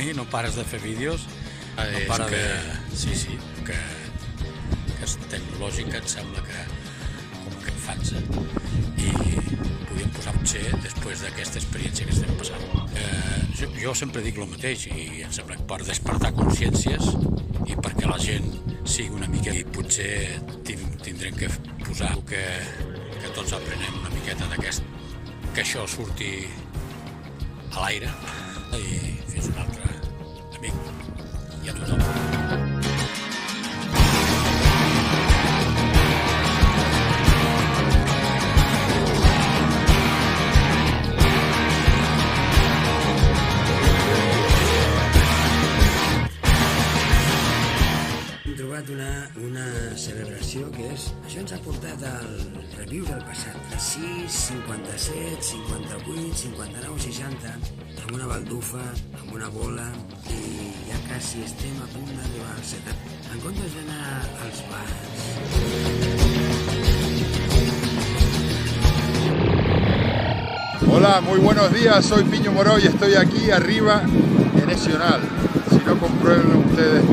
i no pares de fer vídeos. Sí, que és tecnològica, em sembla que com que fan-se, i podríem posar potser després d'aquesta experiència que estem passant. Jo sempre dic el mateix, i em sembla que per despertar consciències i perquè la gent sigui una mica, i potser tindrem que posar que tots aprenem una miqueta d'aquest, que això surti a l'aire, i fins un altre amic i a tothom. Hem trobat una celebració que és... Això ens ha portat al reviure el passat. 6, 57, 58, 59, 60, amb una baldufa, amb una bola, i ja quasi estem a punt d'arribar al 70. En comptes d'anar als bars... Hola, muy buenos días, soy Piño Moró y estoy aquí arriba en Nacional. Si no, comprueben ustedes